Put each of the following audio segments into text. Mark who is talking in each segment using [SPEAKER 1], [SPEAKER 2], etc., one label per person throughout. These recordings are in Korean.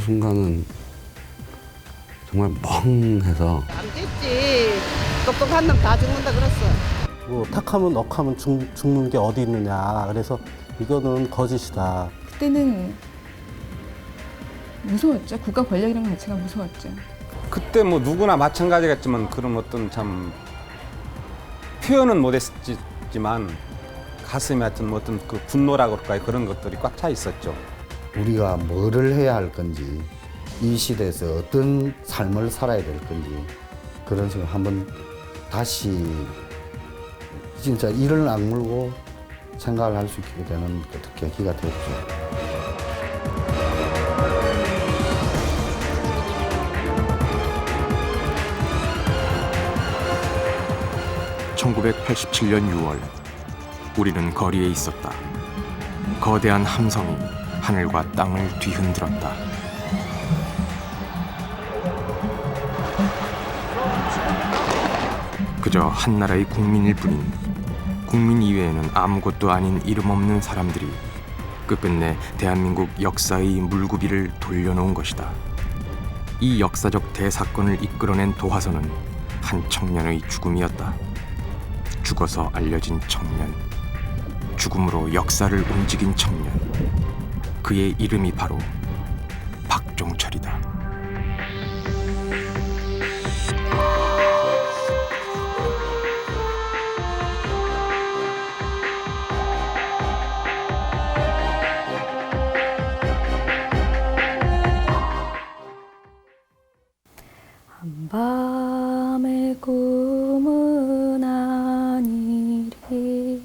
[SPEAKER 1] 순간은 정말 멍해서
[SPEAKER 2] 안 됐지. 똑똑한 놈 다 죽는다 그랬어.
[SPEAKER 3] 뭐 탁하면 억하면 죽는 게 어디 있느냐. 그래서 이거는 거짓이다.
[SPEAKER 4] 그때는 무서웠죠. 국가 권력이라는 것 자체가 무서웠죠.
[SPEAKER 5] 그때 뭐 누구나 마찬가지겠지만 그런 어떤 참 표현은 못했지만 가슴에 하여튼 뭐 어떤 그 분노라고 그럴까요? 그런 것들이 꽉 차 있었죠.
[SPEAKER 6] 우리가 뭐를 해야 할 건지, 이 시대에서 어떤 삶을 살아야 될 건지, 그런 식으로 한번 다시 진짜 이를 악물고 생각을 할 수 있게 되는 어떤 계기가 되었죠.
[SPEAKER 7] 1987년 6월 우리는 거리에 있었다. 거대한 함성이 하늘과 땅을 뒤흔들었다. 그저 한나라의 국민일 뿐인 국민 이외에는 아무것도 아닌 이름 없는 사람들이 끝끝내 대한민국 역사의 물구비를 돌려놓은 것이다. 이 역사적 대사건을 이끌어낸 도화선은 한 청년의 죽음이었다. 죽어서 알려진 청년, 죽음으로 역사를 움직인 청년. 그의 이름이 바로 박종철이다.
[SPEAKER 8] 한밤의 꿈은 아니리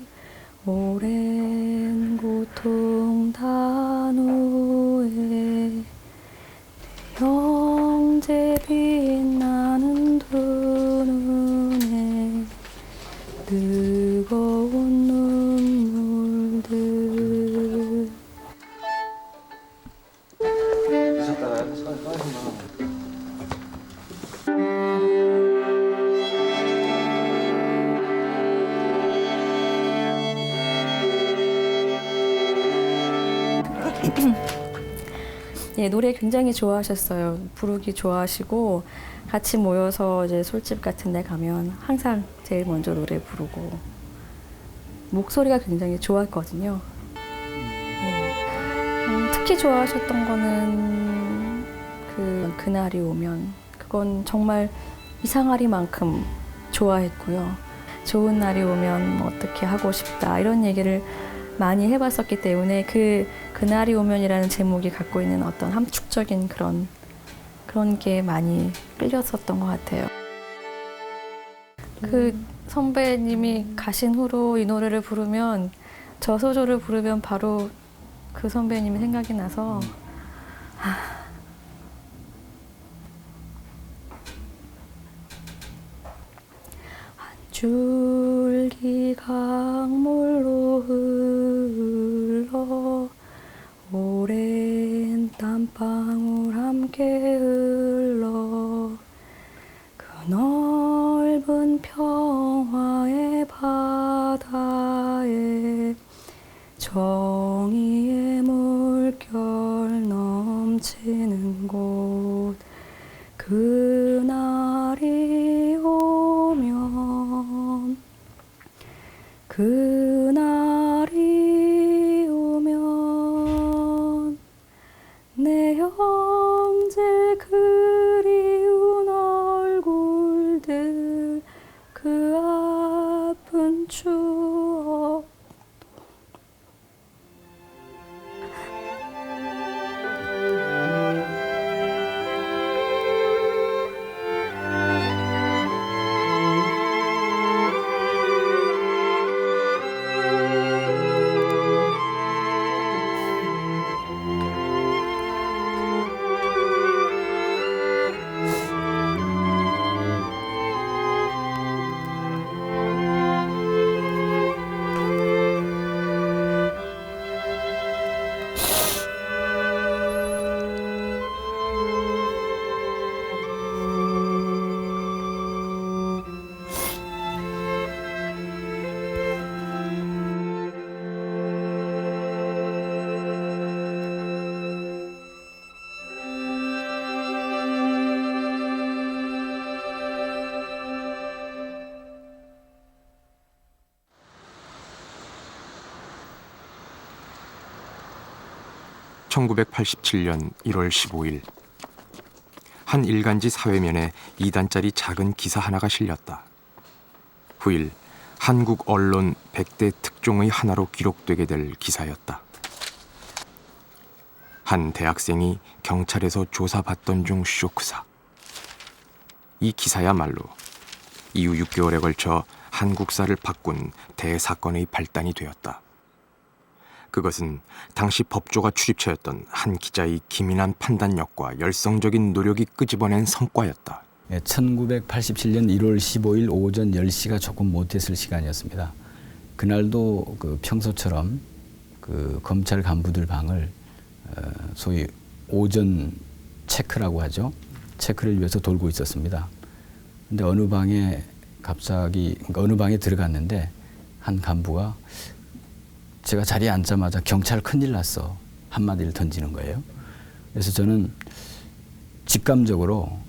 [SPEAKER 8] 오랜 고통 단후에 내 형제 빛나는 두 눈에 뜨거운 눈물들. 예, 노래 굉장히 좋아하셨어요. 부르기 좋아하시고 같이 모여서 이제 술집 같은 데 가면 항상 제일 먼저 노래 부르고 목소리가 굉장히 좋았거든요. 특히 좋아하셨던 거는 그날이 오면, 그건 정말 이상하리만큼 좋아했고요. 좋은 날이 오면 어떻게 하고 싶다 이런 얘기를 많이 해봤었기 때문에 그날이 오면이라는 제목이 갖고 있는 어떤 함축적인 그런 게 많이 끌렸었던 것 같아요. 그 선배님이 가신 후로 이 노래를 부르면, 저 소절을 부르면 바로 그 선배님이 생각이 나서 한 줄기 강물로 흘러 오랜 땀방울 함께 흘러 그 넓은 평화의 바다에 정의의 물결 넘치는 곳. 그날이 오면, 그날이 오면 내 형제 그리운 얼굴들, 그 아픈 추억
[SPEAKER 7] 1987년 1월 15일 한 일간지 사회면에 2단짜리 작은 기사 하나가 실렸다. 후일 한국 언론 100대 특종의 하나로 기록되게 될 기사였다. 한 대학생이 경찰에서 조사받던 중 쇼크사. 이 기사야말로 이후 6개월에 걸쳐 한국사를 바꾼 대사건의 발단이 되었다. 그것은 당시 법조가 출입처였던 한 기자의 기민한 판단력과 열성적인 노력이 끄집어낸 성과였다.
[SPEAKER 9] 1987년 1월 15일 오전 10시가 조금 못했을 시간이었습니다. 그날도 그 평소처럼 그 검찰 간부들 방을 소위 오전 체크라고 하죠. 체크를 위해서 돌고 있었습니다. 근데 어느 방에 들어갔는데 한 간부가 제가 자리에 앉자마자 경찰 큰일 났어 한마디를 던지는 거예요. 그래서 저는 직감적으로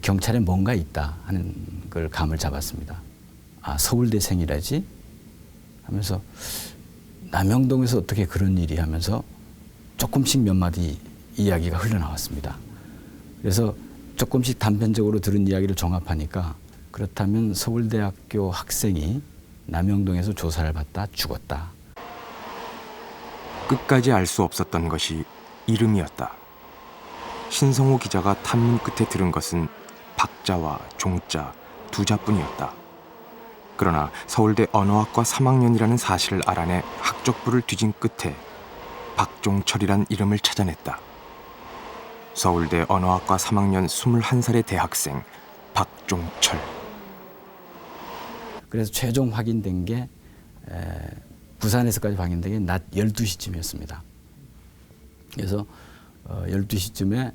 [SPEAKER 9] 경찰에 뭔가 있다 하는 걸 감을 잡았습니다. 아, 서울대생이라지? 하면서 남영동에서 어떻게 그런 일이 하면서 조금씩 몇 마디 이야기가 흘러나왔습니다. 그래서 조금씩 단편적으로 들은 이야기를 종합하니까 그렇다면 서울대학교 학생이 남영동에서 조사를 받다 죽었다.
[SPEAKER 7] 끝까지 알 수 없었던 것이 이름이었다. 신성호 기자가 탐문 끝에 들은 것은 박자와 종자 두 자뿐이었다. 그러나 서울대 언어학과 3학년이라는 사실을 알아내 학적부를 뒤진 끝에 박종철이란 이름을 찾아냈다. 서울대 언어학과 3학년 21살의 대학생 박종철.
[SPEAKER 9] 그래서 최종 확인된 게 부산에서까지 확인된 게 낮 12시쯤이었습니다. 그래서 12시쯤에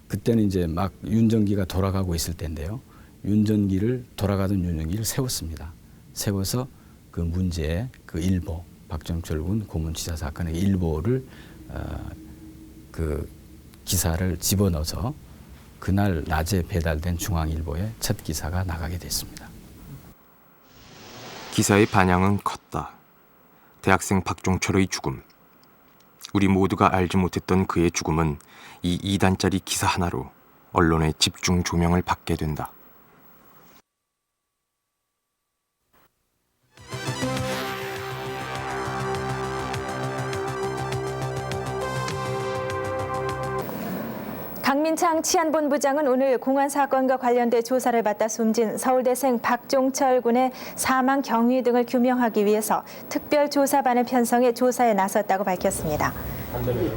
[SPEAKER 9] 그때는 이제 막 윤전기가 돌아가고 있을 때인데요. 돌아가던 윤전기를 세웠습니다. 세워서 그 문제의 그 일보, 박종철 군 고문치사 사건의 일보를 그 기사를 집어넣어서 그날 낮에 배달된 중앙일보에 첫 기사가 나가게 됐습니다.
[SPEAKER 7] 기사의 반향은 컸다. 대학생 박종철의 죽음. 우리 모두가 알지 못했던 그의 죽음은 이 2단짜리 기사 하나로 언론의 집중 조명을 받게 된다.
[SPEAKER 10] 강민창 치안본부장은 오늘 공안 사건과 관련돼 조사를 받다 숨진 서울대생 박종철 군의 사망 경위 등을 규명하기 위해서 특별조사반을 편성해 조사에 나섰다고 밝혔습니다.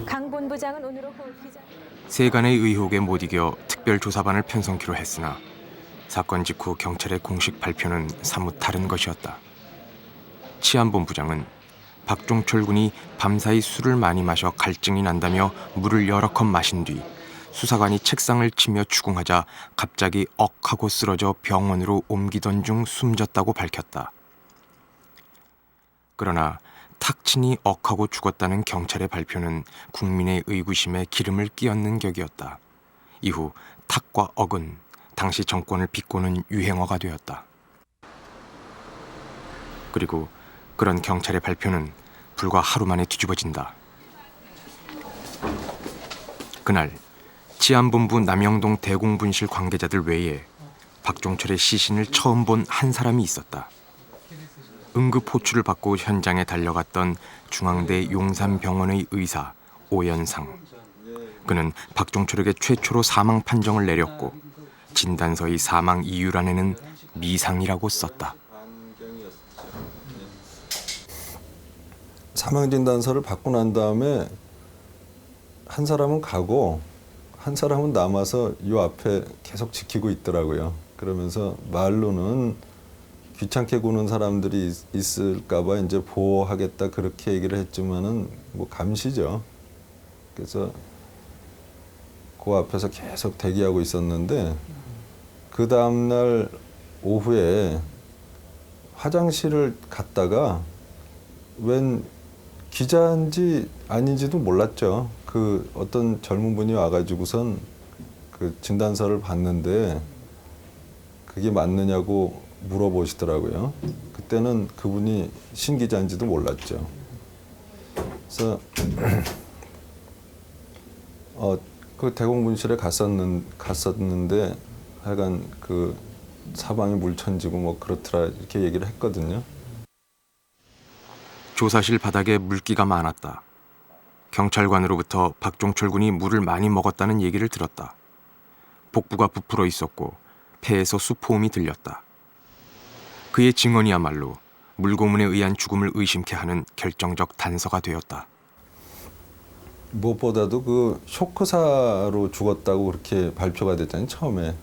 [SPEAKER 10] 강 본부장은 오늘 오후 기자...
[SPEAKER 7] 세간의 의혹에 못 이겨 특별조사반을 편성키로 했으나 사건 직후 경찰의 공식 발표는 사뭇 다른 것이었다. 치안본부장은 박종철 군이 밤사이 술을 많이 마셔 갈증이 난다며 물을 여러 컵 마신 뒤 수사관이 책상을 치며 추궁하자 갑자기 억하고 쓰러져 병원으로 옮기던 중 숨졌다고 밝혔다. 그러나 탁 치니 억하고 죽었다는 경찰의 발표는 국민의 의구심에 기름을 끼얹는 격이었다. 이후 탁과 억은 당시 정권을 비꼬는 유행어가 되었다. 그리고 그런 경찰의 발표는 불과 하루 만에 뒤집어진다. 그날 치안본부 남영동 대공분실 관계자들 외에 박종철의 시신을 처음 본 한 사람이 있었다. 응급 호출을 받고 현장에 달려갔던 중앙대 용산병원의 의사 오연상. 그는 박종철에게 최초로 사망 판정을 내렸고 진단서의 사망 이유란에는 미상이라고 썼다.
[SPEAKER 11] 사망 진단서를 받고 난 다음에 한 사람은 가고 한 사람은 남아서 이 앞에 계속 지키고 있더라고요. 그러면서 말로는 귀찮게 구는 사람들이 있을까 봐 이제 보호하겠다 그렇게 얘기를 했지만은 뭐 감시죠. 그래서 그 앞에서 계속 대기하고 있었는데 그 다음 날 오후에 화장실을 갔다가 웬 기자인지 아닌지도 몰랐죠. 그 어떤 젊은 분이 와가지고선 그 진단서를 봤는데 그게 맞느냐고 물어보시더라고요. 그때는 그분이 신 기자인지도 몰랐죠. 그래서 그 대공분실에 갔었는데 하여간 그 사방이 물천지고 뭐 그렇더라 이렇게 얘기를 했거든요.
[SPEAKER 7] 조사실 바닥에 물기가 많았다. 경찰관으로부터 박종철 군이 물을 많이 먹었다는 얘기를 들었다. 복부가 부풀어 있었고 폐에서 수포음이 들렸다. 그의 증언이야말로 물고문에 의한 죽음을 의심케 하는 결정적 단서가 되었다.
[SPEAKER 11] 무엇보다도 그 쇼크사로 죽었다고 그렇게 발표가 됐잖아요, 처음에.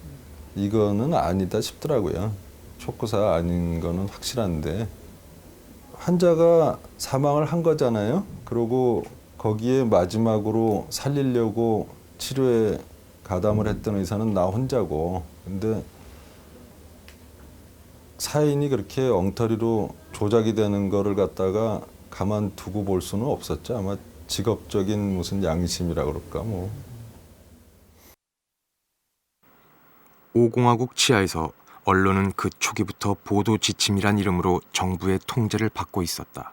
[SPEAKER 11] 이거는 아니다 싶더라고요. 쇼크사 아닌 거는 확실한데 환자가 사망을 한 거잖아요. 그리고 거기에 마지막으로 살리려고 치료에 가담을 했던 의사는 나 혼자고, 근데 사인이 그렇게 엉터리로 조작이 되는 거를 갖다가 가만두고 볼 수는 없었죠. 아마 직업적인 무슨 양심이라 그럴까 뭐.
[SPEAKER 7] 5공화국 치하에서 언론은 그 초기부터 보도 지침이란 이름으로 정부의 통제를 받고 있었다.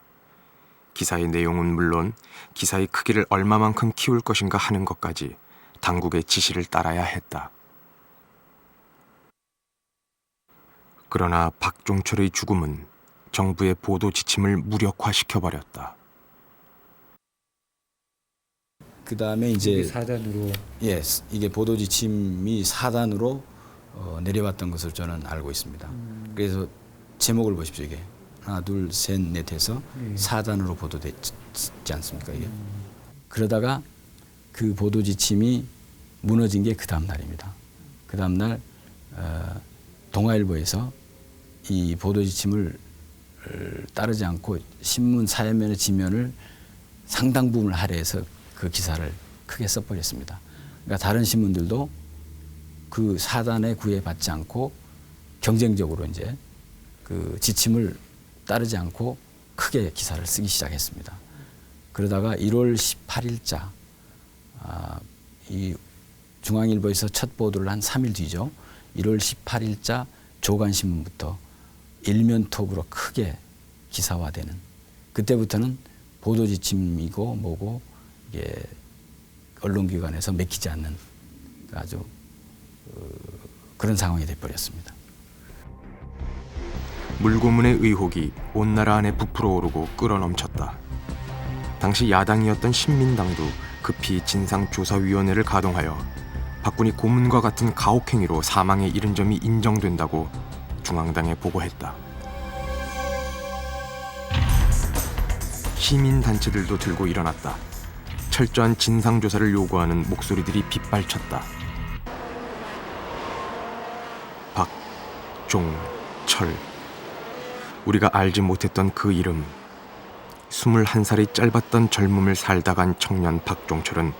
[SPEAKER 7] 기사의 내용은 물론 기사의 크기를 얼마만큼 키울 것인가 하는 것까지 당국의 지시를 따라야 했다. 그러나 박종철의 죽음은 정부의 보도 지침을 무력화시켜버렸다.
[SPEAKER 9] 그 다음에 이제
[SPEAKER 12] 사단으로
[SPEAKER 9] 이게 보도 지침이 4단으로 내려왔던 것으로 저는 알고 있습니다. 그래서 제목을 보십시오. 이게 하나, 둘, 셋, 넷 해서 4단으로 보도됐지 않습니까? 이게. 그러다가 그 보도 지침이 무너진 게 그 다음 날입니다. 그 다음 날 동아일보에서 이 보도 지침을 따르지 않고 신문 사회면의 지면을 상당 부분을 할애해서 그 기사를 크게 써버렸습니다. 그러니까 다른 신문들도 그 4단에 구애받지 않고 경쟁적으로 이제 그 지침을 따르지 않고 크게 기사를 쓰기 시작했습니다. 그러다가 1월 18일자 이 중앙일보에서 첫 보도를 한 3일 뒤죠. 1월 18일자 조간신문부터 일면톡으로 크게 기사화되는, 그때부터는 보도 지침이고 뭐고 이게 언론기관에서 맥히지 않는 아주 그런 상황이 돼버렸습니다.
[SPEAKER 7] 물고문의 의혹이 온 나라 안에 부풀어 오르고 끌어넘쳤다. 당시 야당이었던 신민당도 급히 진상조사위원회를 가동하여 박군이 고문과 같은 가혹행위로 사망에 이른 점이 인정된다고 중앙당에 보고했다. 시민단체들도 들고 일어났다. 철저한 진상조사를 요구하는 목소리들이 빗발쳤다. 박종철. 우리가 알지 못했던 그 이름. 21살이 짧았던 젊음을 살다 간 청년 박종철은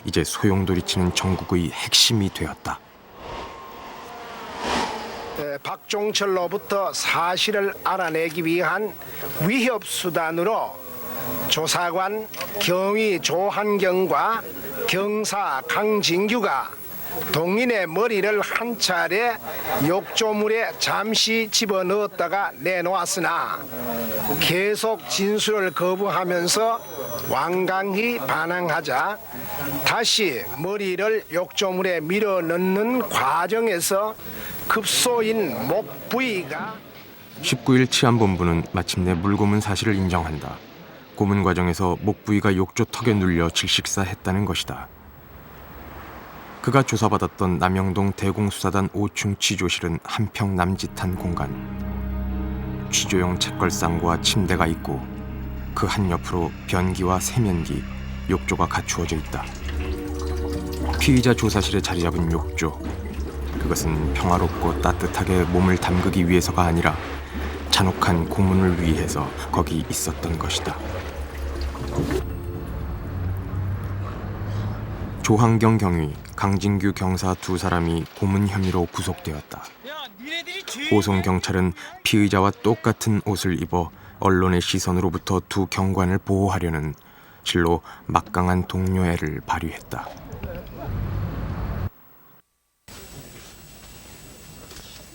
[SPEAKER 7] 이제 소용돌이치는 전국의 핵심이 되었다.
[SPEAKER 13] 박종철로부터 사실을 알아내기 위한 위협 수단으로 조사관 경위 조한경과 경사 강진규가 동인의 머리를 한 차례 욕조물에 잠시 집어넣었다가 내놓았으나 계속 진술을 거부하면서 완강히 반항하자 다시 머리를 욕조물에 밀어 넣는 과정에서 급소인 목 부위가
[SPEAKER 7] 19일 치안본부는 마침내 물고문 사실을 인정한다. 고문 과정에서 목 부위가 욕조 턱에 눌려 질식사했다는 것이다. 그가 조사받았던 남영동 대공수사단 5층 취조실은 한평 남짓한 공간. 취조용 책걸상과 침대가 있고 그 한옆으로 변기와 세면기, 욕조가 갖추어져 있다. 피의자 조사실에 자리 잡은 욕조. 그것은 평화롭고 따뜻하게 몸을 담그기 위해서가 아니라 잔혹한 고문을 위해서 거기 있었던 것이다. 조한경 경위, 강진규 경사 두 사람이 고문 혐의로 구속되었다. 호송 경찰은 피의자와 똑같은 옷을 입어 언론의 시선으로부터 두 경관을 보호하려는 실로 막강한 동료애를 발휘했다.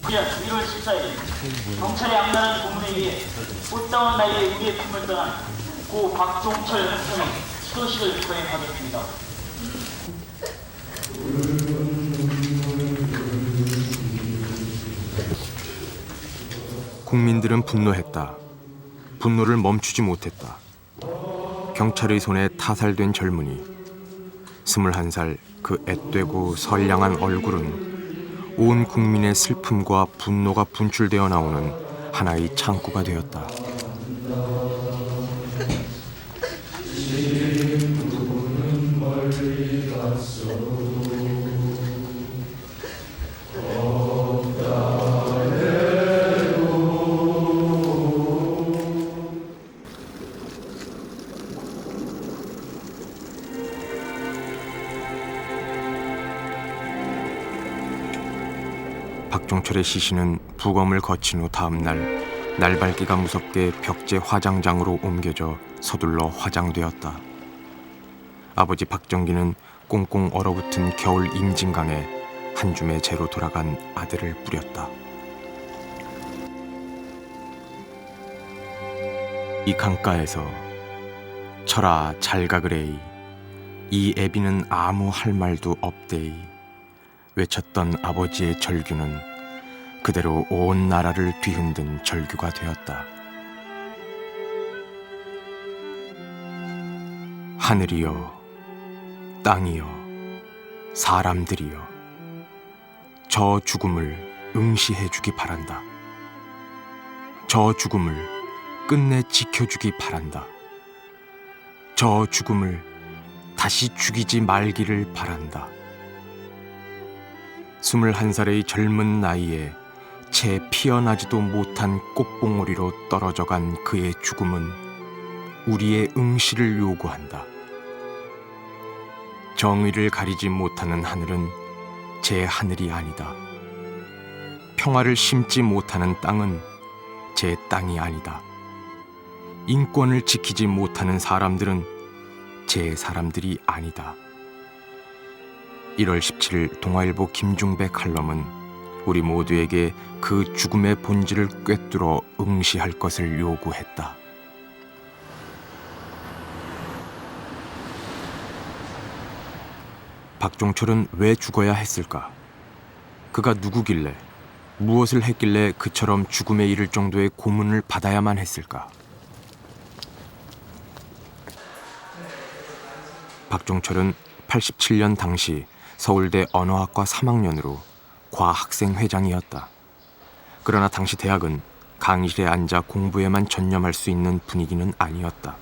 [SPEAKER 14] 지난 1월 14일 경찰의 악랄한 고문에 의해 꽃다운 나이에 우리의 품을 떠난 고 박종철 형이 수도식을 거행하겠습니다.
[SPEAKER 7] 국민들은 분노했다. 분노를 멈추지 못했다. 경찰의 손에 타살된 젊은이. 21살 그 앳되고 선량한 얼굴은 온 국민의 슬픔과 분노가 분출되어 나오는 하나의 창구가 되었다. 박종철의 시신은 부검을 거친 후 다음 날 날발기가 무섭게 벽제 화장장으로 옮겨져 서둘러 화장되었다. 아버지 박정기는 꽁꽁 얼어붙은 겨울 임진강에 한 줌의 재로 돌아간 아들을 뿌렸다. 이 강가에서 철아 잘가 그레이, 이 애비는 아무 할 말도 없대이 외쳤던 아버지의 절규는 그대로 온 나라를 뒤흔든 절규가 되었다. 하늘이여, 땅이여, 사람들이여, 저 죽음을 응시해 주기 바란다. 저 죽음을 끝내 지켜주기 바란다. 저 죽음을 다시 죽이지 말기를 바란다. 21살의 젊은 나이에 채 피어나지도 못한 꽃봉오리로 떨어져간 그의 죽음은 우리의 응시를 요구한다. 정의를 가리지 못하는 하늘은 제 하늘이 아니다. 평화를 심지 못하는 땅은 제 땅이 아니다. 인권을 지키지 못하는 사람들은 제 사람들이 아니다. 1월 17일 동아일보 김중배 칼럼은 우리 모두에게 그 죽음의 본질을 꿰뚫어 응시할 것을 요구했다. 박종철은 왜 죽어야 했을까? 그가 누구길래, 무엇을 했길래 그처럼 죽음에 이를 정도의 고문을 받아야만 했을까? 박종철은 87년 당시 서울대 언어학과 3학년으로 과학생회장이었다. 그러나 당시 대학은 강의실에 앉아 공부에만 전념할 수 있는 분위기는 아니었다.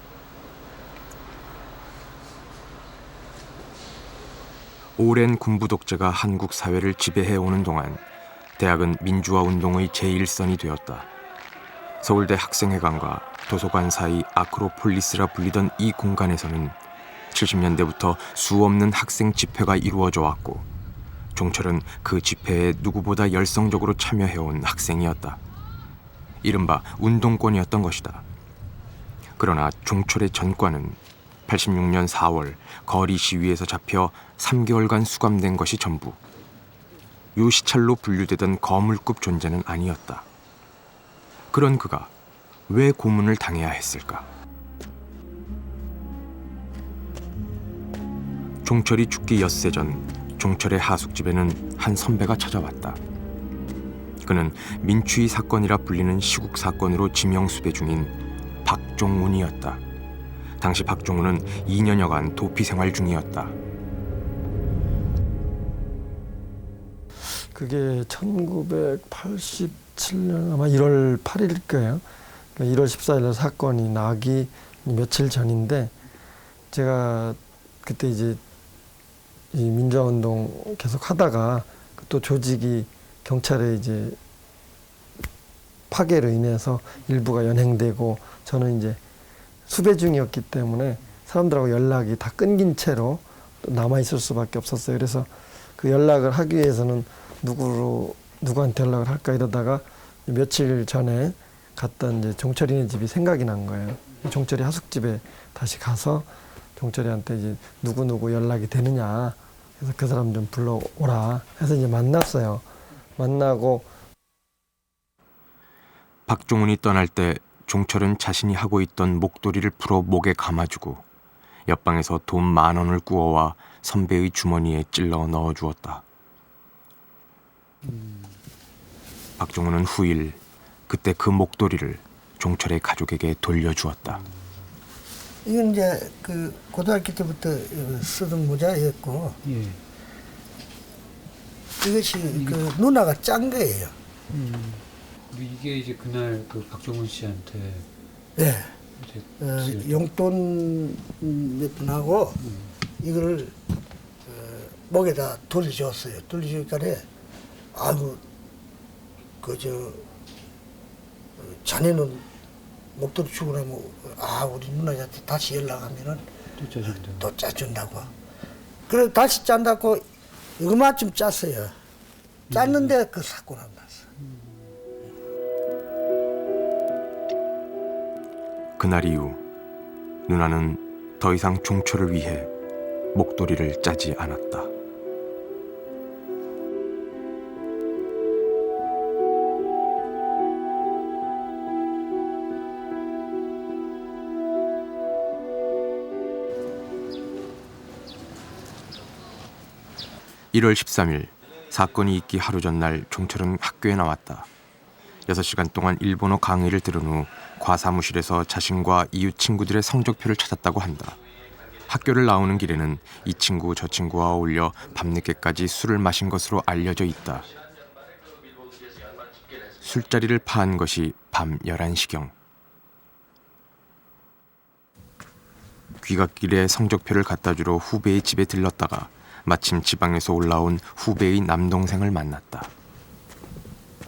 [SPEAKER 7] 오랜 군부 독재가 한국 사회를 지배해오는 동안 대학은 민주화 운동의 제1선이 되었다. 서울대 학생회관과 도서관 사이 아크로폴리스라 불리던 이 공간에서는 70년대부터 수없는 학생 집회가 이루어져 왔고 종철은 그 집회에 누구보다 열성적으로 참여해온 학생이었다. 이른바 운동권이었던 것이다. 그러나 종철의 전과는 86년 4월 거리 시위에서 잡혀 3개월간 수감된 것이 전부. 요시찰로 분류되던 거물급 존재는 아니었다. 그런 그가 왜 고문을 당해야 했을까? 종철이 죽기 엿새 전 종철의 하숙집에는 한 선배가 찾아왔다. 그는 민추이 사건이라 불리는 시국 사건으로 지명수배 중인 박종훈이었다. 당시 박종훈은 2년여간 도피 생활 중이었다.
[SPEAKER 12] 그게 1987년 아마 1월 8일일 거예요. 그러니까 1월 14일 사건이 나기 며칠 전인데 제가 그때 이제 이 민주화운동 계속 하다가 또 조직이 경찰의 이제 파괴로 인해서 일부가 연행되고 저는 이제 수배 중이었기 때문에 사람들하고 연락이 다 끊긴 채로 남아 있을 수밖에 없었어요. 그래서 그 연락을 하기 위해서는 누구한테 연락을 할까 이러다가 며칠 전에 갔던 이제 종철이네 집이 생각이 난 거예요. 종철이 하숙집에 다시 가서 종철이한테 이제 누구 연락이 되느냐 그래서 그 사람 좀 불러오라 해서 이제 만났어요. 만나고
[SPEAKER 7] 박종훈이 떠날 때 종철은 자신이 하고 있던 목도리를 풀어 목에 감아주고 옆방에서 돈 10,000원을 구워와 선배의 주머니에 찔러 넣어주었다. 박종훈은 후일 그때 그 목도리를 종철의 가족에게 돌려주었다.
[SPEAKER 15] 이건 이제 그 고등학교 때부터 쓰던 모자였고 이것이 그 누나가 짠 거예요.
[SPEAKER 16] 이게 이제 그날 그 박종훈 씨한테
[SPEAKER 15] 네. 용돈 몇 푼 하고 이걸 목에다 돌려줬어요. 돌려주니까 아이고 그저 자네는 목도리 주고 나면 우리 누나한테 다시 연락하면은 또 짜준다고. 그래 다시 짠다고 이거만큼 짰어요. 짰는데 그 사고가 났어.
[SPEAKER 7] 그날 이후 누나는 더 이상 종철을 위해 목도리를 짜지 않았다. (1월 13일) 사건이 있기 하루 전날 종철은 학교에 나왔다. 6시간 동안 일본어 강의를 들은 후 과사무실에서 자신과 이웃 친구들의 성적표를 찾았다고 한다. 학교를 나오는 길에는 이 친구 저 친구와 어울려 밤늦게까지 술을 마신 것으로 알려져 있다. 술자리를 파한 것이 밤 11시경. 귀갓길에 성적표를 갖다 주러 후배의 집에 들렀다가 마침 지방에서 올라온 후배의 남동생을 만났다.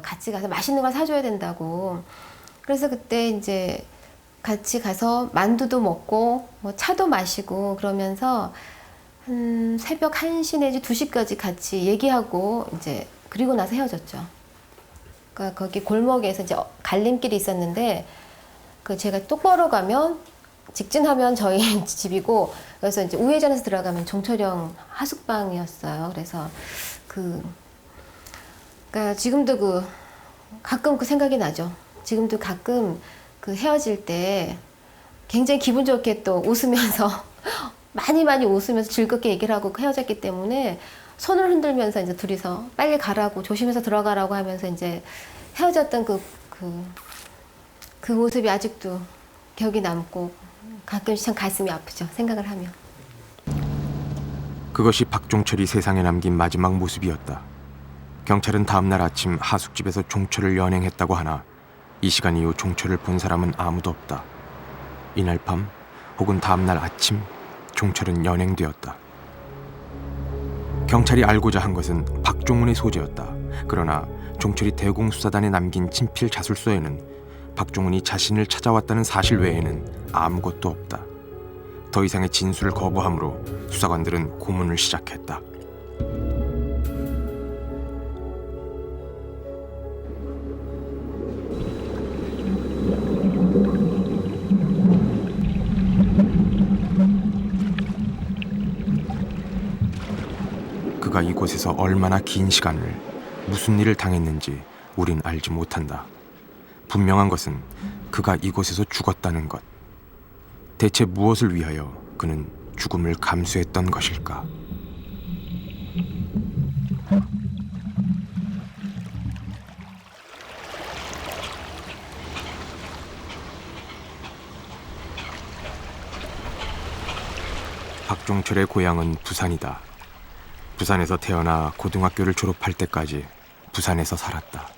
[SPEAKER 17] 같이 가서 맛있는 걸 사줘야 된다고. 그래서 그때 이제 같이 가서 만두도 먹고 뭐 차도 마시고 그러면서 한 새벽 1시 내지 2시까지 같이 얘기하고 이제 그리고 나서 헤어졌죠. 그러니까 거기 골목에서 이제 갈림길이 있었는데 그 제가 똑바로 가면 직진하면 저희 집이고 그래서 이제 우회전해서 들어가면 종철형 하숙방이었어요. 그래서 그러니까 지금도 가끔 그 생각이 나죠. 지금도 가끔 그 헤어질 때 굉장히 기분 좋게 또 웃으면서 많이 웃으면서 즐겁게 얘기를 하고 헤어졌기 때문에 손을 흔들면서 이제 둘이서 빨리 가라고 조심해서 들어가라고 하면서 이제 헤어졌던 그 모습이 아직도 기억이 남고 가끔씩 참 가슴이 아프죠. 생각을 하면.
[SPEAKER 7] 그것이 박종철이 세상에 남긴 마지막 모습이었다. 경찰은 다음날 아침 하숙집에서 종철을 연행했다고 하나 이 시간 이후 종철을 본 사람은 아무도 없다. 이날 밤 혹은 다음날 아침 종철은 연행되었다. 경찰이 알고자 한 것은 박종훈의 소재였다. 그러나 종철이 대공수사단에 남긴 친필 자술서에는 박종훈이 자신을 찾아왔다는 사실 외에는 아무것도 없다. 더 이상의 진술을 거부하므로 수사관들은 고문을 시작했다. 그가 이곳에서 얼마나 긴 시간을 무슨 일을 당했는지 우린 알지 못한다. 분명한 것은 그가 이곳에서 죽었다는 것. 대체 무엇을 위하여 그는 죽음을 감수했던 것일까? 박종철의 고향은 부산이다. 부산에서 태어나 고등학교를 졸업할 때까지 부산에서 살았다.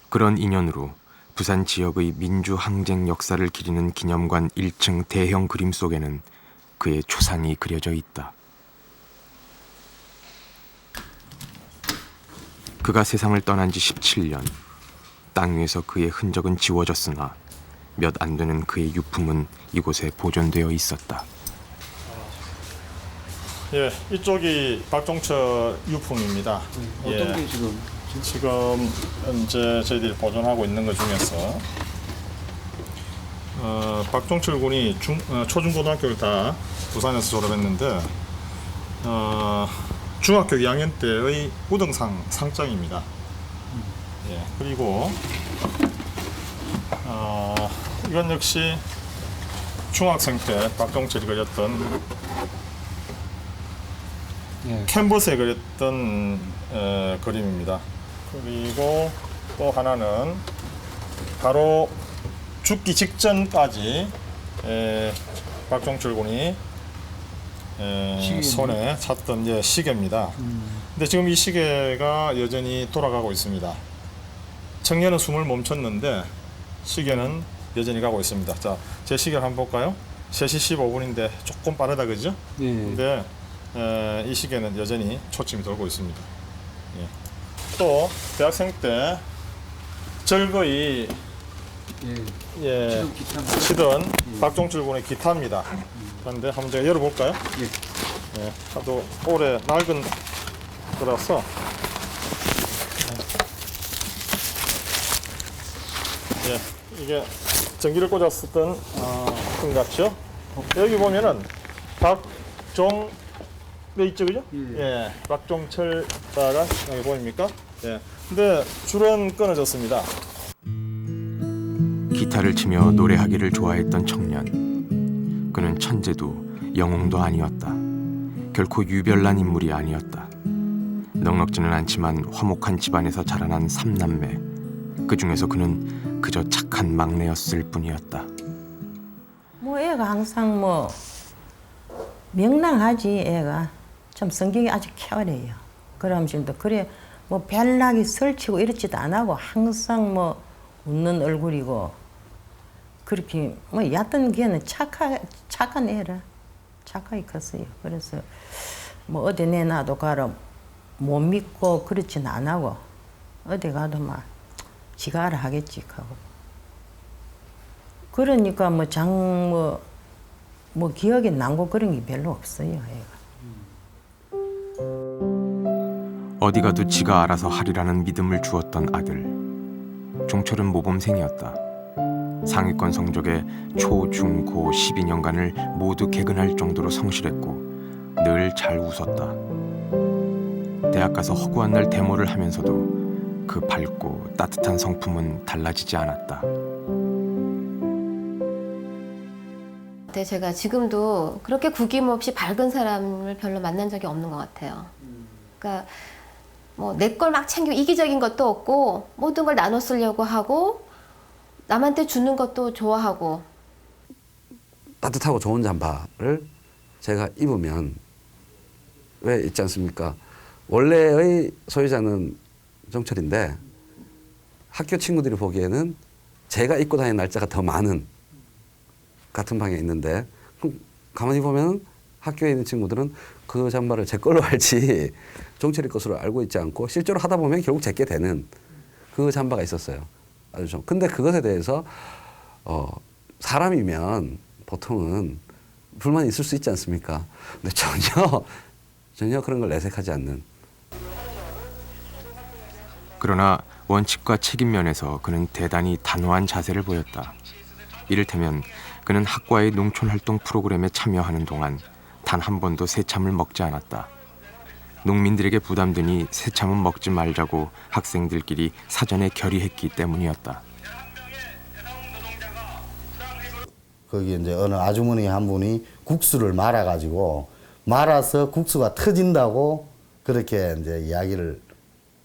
[SPEAKER 7] 그런 인연으로 부산 지역의 민주항쟁 역사를 기리는 기념관 1층 대형 그림 속에는 그의 초상이 그려져 있다. 그가 세상을 떠난 지 17년. 땅 위에서 그의 흔적은 지워졌으나 몇 안 되는 그의 유품은 이곳에 보존되어 있었다.
[SPEAKER 18] 예, 이쪽이 박종철 유품입니다.
[SPEAKER 16] 어떤 게 지금
[SPEAKER 18] 현재 저희들이 보존하고 있는 것 중에서 박종철 군이 초중고등학교를 다 부산에서 졸업했는데 중학교 2학년 때의 우등상 상장입니다. 예, 그리고 이건 역시 중학생 때 박종철이 그렸던 캔버스에 그렸던 그림입니다. 그리고 또 하나는 바로 죽기 직전까지 박종철 군이 손에 찼던 시계입니다. 근데 지금 이 시계가 여전히 돌아가고 있습니다. 청년은 숨을 멈췄는데 시계는 여전히 가고 있습니다. 자, 제 시계를 한번 볼까요? 3시 15분인데 조금 빠르다, 그죠? 근데 이 시계는 여전히 초침이 돌고 있습니다. 예. 또 대학생 때 즐거이 치던 박종철 군의 기타입니다. 그런데 한번 제가 열어볼까요? 예. 하도 오래 낡은 거라서 이게 전기를 꽂았었던 끈 같죠? 여기 보면은 박종 있죠, 그죠? 예, 박종철자가 여기 보입니까? 예. 근데 줄은 끊어졌습니다.
[SPEAKER 7] 기타를 치며 노래하기를 좋아했던 청년. 그는 천재도 영웅도 아니었다. 결코 유별난 인물이 아니었다. 넉넉지는 않지만 화목한 집안에서 자라난 3남매. 그 중에서 그는 그저 착한 막내였을 뿐이었다.
[SPEAKER 19] 뭐 애가 항상 뭐 명랑하지. 애가 좀 성격이 아주 쾌활해요. 그러면서도 그래 뭐 별나게 설치고 이렇지도 안 하고 항상 뭐 웃는 얼굴이고 그렇게 뭐 얕은 걔는 착한 애라 착하게 컸어요. 그래서 뭐 어디 내놔도 가라 못 믿고 그렇진 안 하고 어디 가도 막 지가 알아 하겠지 하고 그러니까 뭐 기억에 남고 그런 게 별로 없어요. 애가.
[SPEAKER 7] 어디 가도 지가 알아서 하리라는 믿음을 주었던 아들. 종철은 모범생이었다. 상위권 성적에 초, 중, 고 12년간을 모두 개근할 정도로 성실했고 늘 잘 웃었다. 대학 가서 허구한 날 데모를 하면서도 그 밝고 따뜻한 성품은 달라지지 않았다.
[SPEAKER 17] 근데 제가 지금도 그렇게 구김없이 밝은 사람을 별로 만난 적이 없는 것 같아요. 그러니까 뭐 내 걸 막 챙기고 이기적인 것도 없고 모든 걸 나눠 쓰려고 하고 남한테 주는 것도 좋아하고.
[SPEAKER 1] 따뜻하고 좋은 잠바를 제가 입으면 왜 있지 않습니까? 원래의 소유자는 정철인데 학교 친구들이 보기에는 제가 입고 다니는 날짜가 더 많은 같은 방에 있는데 가만히 보면 학교에 있는 친구들은 그 잠바를 제 걸로 알지 종철이 것으로 알고 있지 않고 실제로 하다 보면 결국 제게 되는 그 잠바가 있었어요. 아주 좀. 근데 그것에 대해서 사람이면 보통은 불만이 있을 수 있지 않습니까? 근데 전혀 그런 걸 내색하지 않는.
[SPEAKER 7] 그러나 원칙과 책임 면에서 그는 대단히 단호한 자세를 보였다. 이를테면 그는 학과의 농촌활동 프로그램에 참여하는 동안 단 한 번도 새참을 먹지 않았다. 농민들에게 부담되니 새참은 먹지 말자고 학생들끼리 사전에 결의했기 때문이었다.
[SPEAKER 6] 거기 이제 어느 아주머니 한 분이 국수를 말아서 국수가 터진다고 그렇게 이제 이야기를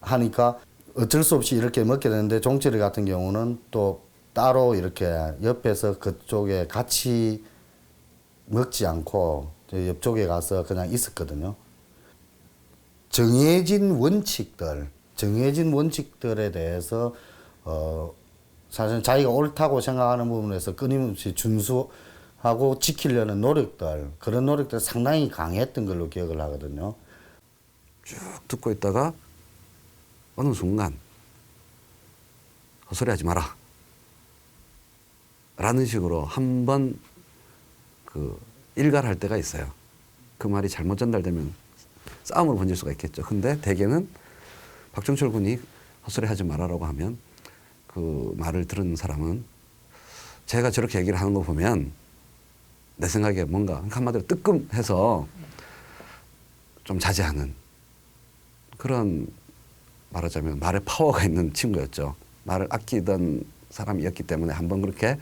[SPEAKER 6] 하니까 어쩔 수 없이 이렇게 먹게 되는데 종철이 같은 경우는 또 따로 이렇게 옆에서 그쪽에 같이 먹지 않고 저 옆쪽에 가서 그냥 있었거든요. 정해진 원칙들에 대해서 사실 자기가 옳다고 생각하는 부분에서 끊임없이 준수하고 지키려는 그런 노력들 상당히 강했던 걸로 기억을 하거든요.
[SPEAKER 1] 쭉 듣고 있다가 어느 순간 헛소리하지 마라 라는 식으로 한 번 일갈할 때가 있어요. 그 말이 잘못 전달되면 싸움으로 번질 수가 있겠죠. 근데 대개는 박종철 군이 헛소리하지 말아라고 하면 그 말을 들은 사람은 제가 저렇게 얘기를 하는 거 보면 내 생각에 뭔가 한마디로 뜨끔해서 좀 자제하는 그런 말하자면 말에 파워가 있는 친구였죠. 말을 아끼던 사람이었기 때문에 한번 그렇게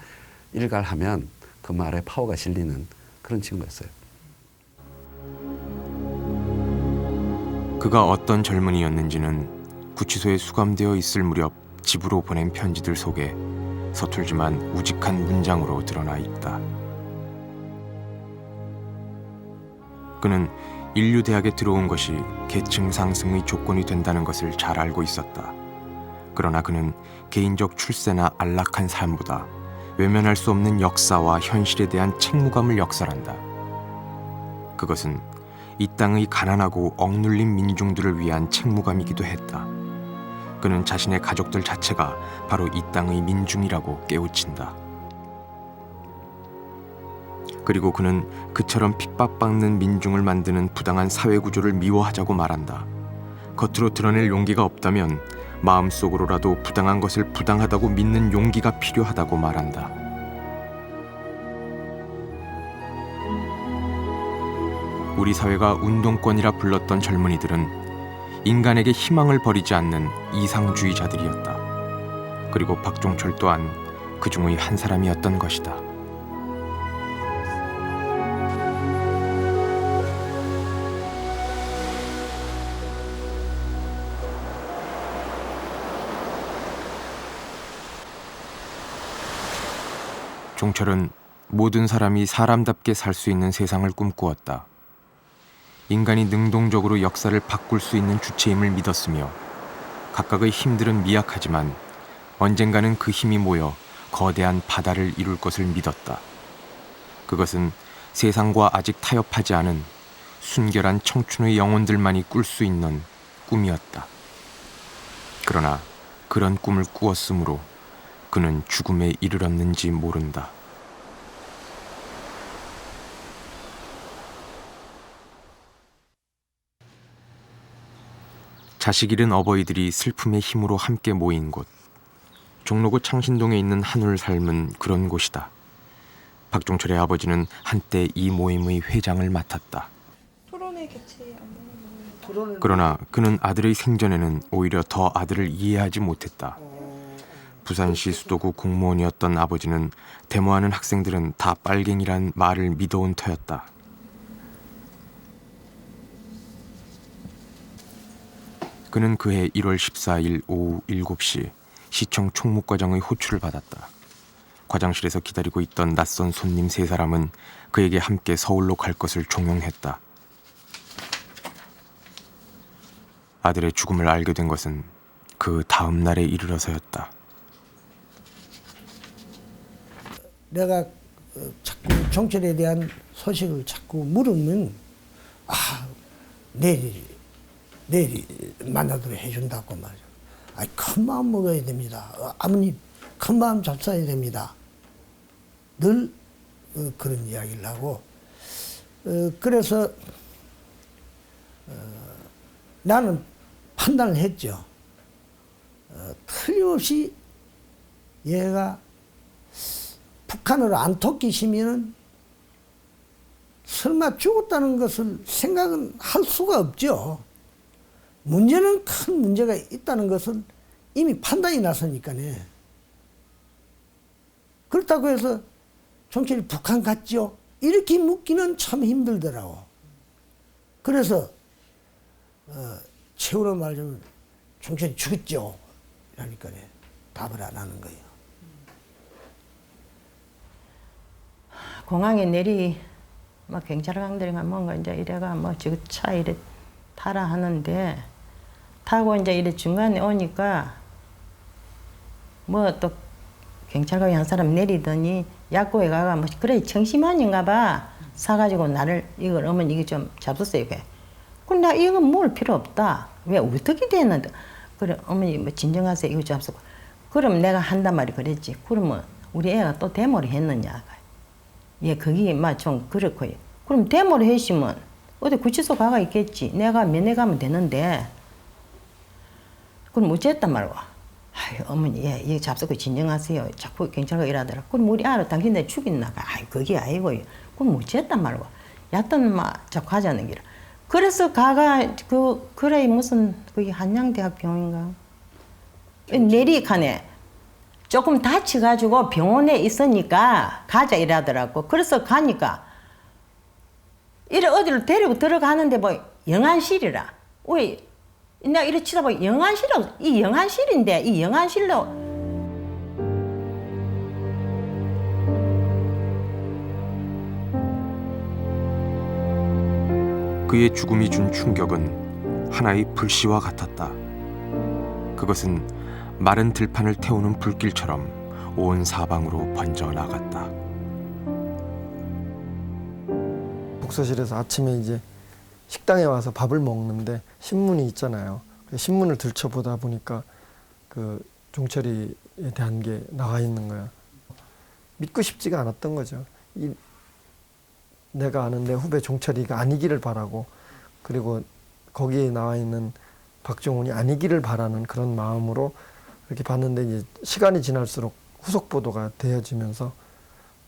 [SPEAKER 1] 일갈하면 그 말에 파워가 실리는 그런 친구였어요.
[SPEAKER 7] 그가 어떤 젊은이였는지는 구치소에 수감되어 있을 무렵 집으로 보낸 편지들 속에 서툴지만 우직한 문장으로 드러나 있다. 그는 인류대학에 들어온 것이 계층 상승의 조건이 된다는 것을 잘 알고 있었다. 그러나 그는 개인적 출세나 안락한 삶보다 외면할 수 없는 역사와 현실에 대한 책무감을 역설한다. 그것은 이 땅의 가난하고 억눌린 민중들을 위한 책무감이기도 했다. 그는 자신의 가족들 자체가 바로 이 땅의 민중이라고 깨우친다. 그리고 그는 그처럼 핍박받는 민중을 만드는 부당한 사회구조를 미워하자고 말한다. 겉으로 드러낼 용기가 없다면 마음속으로라도 부당한 것을 부당하다고 믿는 용기가 필요하다고 말한다. 우리 사회가 운동권이라 불렀던 젊은이들은 인간에게 희망을 버리지 않는 이상주의자들이었다. 그리고 박종철 또한 그 중의 한 사람이었던 것이다. 종철은 모든 사람이 사람답게 살 수 있는 세상을 꿈꾸었다. 인간이 능동적으로 역사를 바꿀 수 있는 주체임을 믿었으며 각각의 힘들은 미약하지만 언젠가는 그 힘이 모여 거대한 바다를 이룰 것을 믿었다. 그것은 세상과 아직 타협하지 않은 순결한 청춘의 영혼들만이 꿀 수 있는 꿈이었다. 그러나 그런 꿈을 꾸었으므로 그는 죽음에 이르렀는지 모른다. 자식 잃은 어버이들이 슬픔의 힘으로 함께 모인 곳. 종로구 창신동에 있는 한울 삶은 그런 곳이다. 박종철의 아버지는 한때 이 모임의 회장을 맡았다. 그러나 그는 아들의 생전에는 오히려 더 아들을 이해하지 못했다. 부산시 수도구 공무원이었던 아버지는 데모하는 학생들은 다 빨갱이란 말을 믿어온 터였다. 그는 그해 1월 14일 오후 7시 시청 총무과장의 호출을 받았다. 과장실에서 기다리고 있던 낯선 손님 3사람은 그에게 함께 서울로 갈 것을 종용했다. 아들의 죽음을 알게 된 것은 그 다음 날에 이르러서였다.
[SPEAKER 15] 내가 자꾸 종철에 대한 소식을 자꾸 물으면 내일 만나도록 해준다고 말이야. 큰 마음 먹어야 됩니다. 아버님 큰 마음 잡숴야 됩니다. 늘 그런 이야기를 하고 그래서 나는 판단을 했죠. 틀림없이 얘가 북한으로 안 토끼시면은 설마 죽었다는 것을 생각은 할 수가 없죠. 문제는 큰 문제가 있다는 것은 이미 판단이 났으니까네. 그렇다고 해서 종철이 북한 갔죠? 이렇게 묻기는 참 힘들더라고. 그래서 최후로 말하자면 종철이 죽었죠. 그러니까네 답을 안 하는 거예요.
[SPEAKER 19] 공항에 내리 막 경찰관들이가 뭔가 이제 이래가 뭐 지구차 이래 타라 하는데 타고 이제 이래 중간에 오니까 뭐 또 경찰관이 한 사람 내리더니 약국에 가가 뭐 그래 청심환인가 봐 사가지고 나를 이걸 어머니 이거 좀 잡수세요. 그래. 그럼 나 이거 먹을 필요 없다. 왜 어떻게 되는데? 그래 어머니 뭐 진정하세요. 이거 잡수고. 그럼 내가 한단 말이 그랬지. 그러면 우리 애가 또 데모를 했느냐? 예, 거기 막 좀 그렇고. 그럼 데모를 했으면 어디 구치소 가가 있겠지. 내가 면회 가면 되는데. 그럼 어쨌단 말이야. 아유, 어머니, 예, 이거 잡수고 진정하세요. 자꾸 경찰과 일하더라. 그럼 우리 아를 당신네 죽였나가. 아이, 그게 아니고요. 그럼 어쨌단 말이야. 얕던 막 자꾸 하자는 기라. 그래서 가가 그래 무슨 그게 한양대학 병인가 내리카네 조금 다쳐가지고 병원에 있으니까 가자 이러더라고. 그래서 가니까 이래 어디를 데리고 들어가는데 뭐 영안실이라. 왜 내가 이래 치다보니 영안실로 이 영안실인데 이 영안실로
[SPEAKER 7] 그의 죽음이 준 충격은 하나의 불씨와 같았다. 그것은 마른 들판을 태우는 불길처럼 온 사방으로 번져나갔다.
[SPEAKER 12] 독서실에서 아침에 이제 식당에 와서 밥을 먹는데 신문이 있잖아요. 신문을 들춰보다 보니까 그 종철이에 대한 게 나와 있는 거야. 믿고 싶지가 않았던 거죠. 내가 아는 내 후배 종철이가 아니기를 바라고, 그리고 거기에 나와 있는 박종훈이 아니기를 바라는 그런 마음으로 이렇게 봤는데, 이제 시간이 지날수록 후속 보도가 되어지면서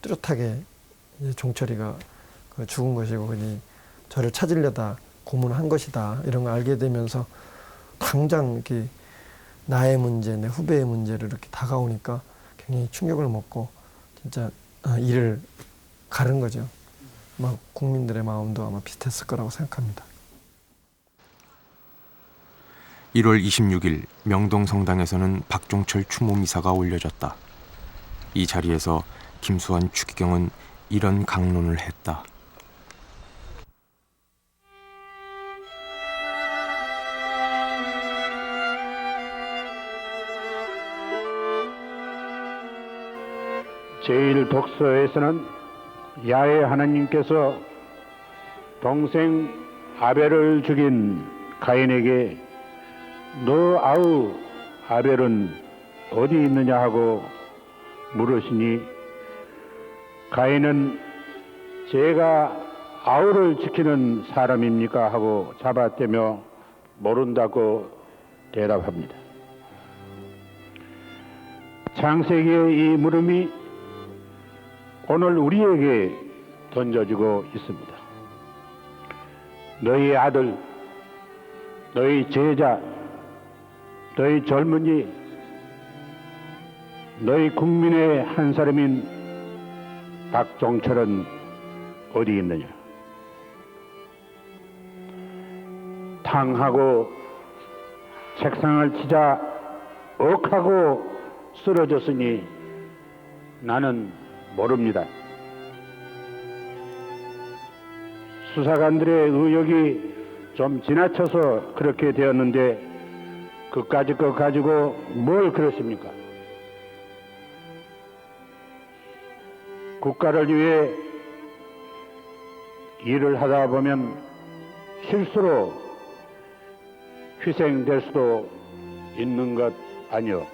[SPEAKER 12] 뚜렷하게 이제 종철이가 죽은 것이고 저를 찾으려다 고문한 것이다 이런 걸 알게 되면서 당장 이렇게 나의 문제, 내 후배의 문제를 이렇게 다가오니까 굉장히 충격을 먹고 진짜 이를 가른 거죠. 아마 국민들의 마음도 아마 비슷했을 거라고 생각합니다.
[SPEAKER 7] 1월 26일 명동성당에서는 박종철 추모 미사가 올려졌다. 이 자리에서 김수환 추기경은 이런 강론을 했다.
[SPEAKER 20] 제1독서에서는 야훼 하나님께서 동생 아벨을 죽인 가인에게 너 아우 아벨은 어디 있느냐 하고 물으시니 가인은 제가 아우를 지키는 사람입니까 하고 잡아떼며 모른다고 대답합니다. 창세기의 이 물음이 오늘 우리에게 던져지고 있습니다. 너희 아들, 너희 제자, 너희 젊은이, 너희 국민의 한 사람인 박종철은 어디 있느냐? 탕하고 책상을 치자 억하고 쓰러졌으니 나는 모릅니다. 수사관들의 의혹이 좀 지나쳐서 그렇게 되었는데 그까짓 것 가지고 뭘 그러십니까? 국가를 위해 일을 하다 보면 실수로 희생될 수도 있는 것 아니오.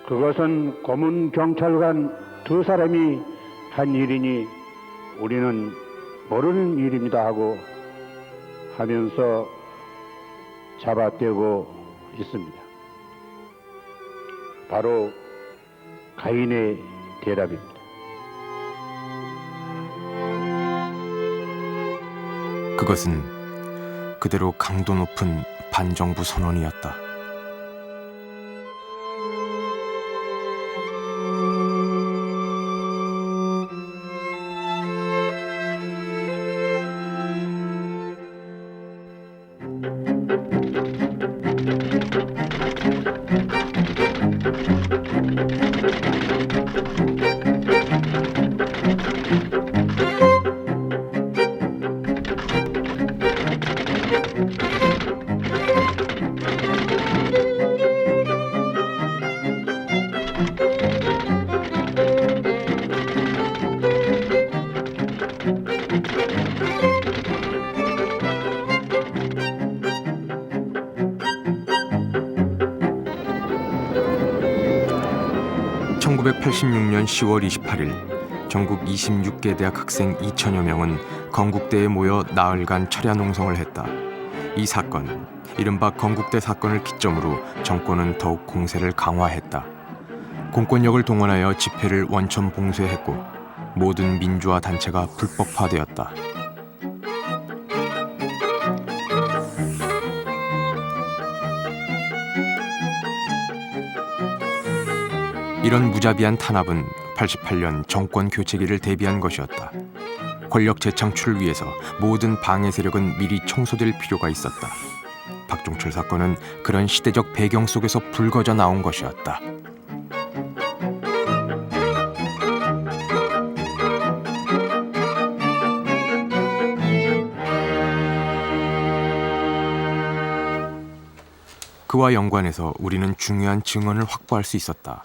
[SPEAKER 20] 그것은 고문 경찰관 두 사람이 한 일이니 우리는 모르는 일입니다 하고 하면서 잡아떼고 있습니다. 바로 가인의 대답입니다.
[SPEAKER 7] 그것은 그대로 강도 높은 반정부 선언이었다. (1986년 10월 28일) 전국 26개 대학 학생 2천여 명은 건국대에 모여 나흘간 철야 농성을 했다. 이 사건, 이른바 건국대 사건을 기점으로 정권은 더욱 공세를 강화했다. 공권력을 동원하여 집회를 원천 봉쇄했고 모든 민주화 단체가 불법화되었다. 이런 무자비한 탄압은 88년 정권 교체기를 대비한 것이었다. 권력 재창출을 위해서 모든 방해 세력은 미리 청소될 필요가 있었다. 박종철 사건은 그런 시대적 배경 속에서 불거져 나온 것이었다. 그와 연관해서 우리는 중요한 증언을 확보할 수 있었다.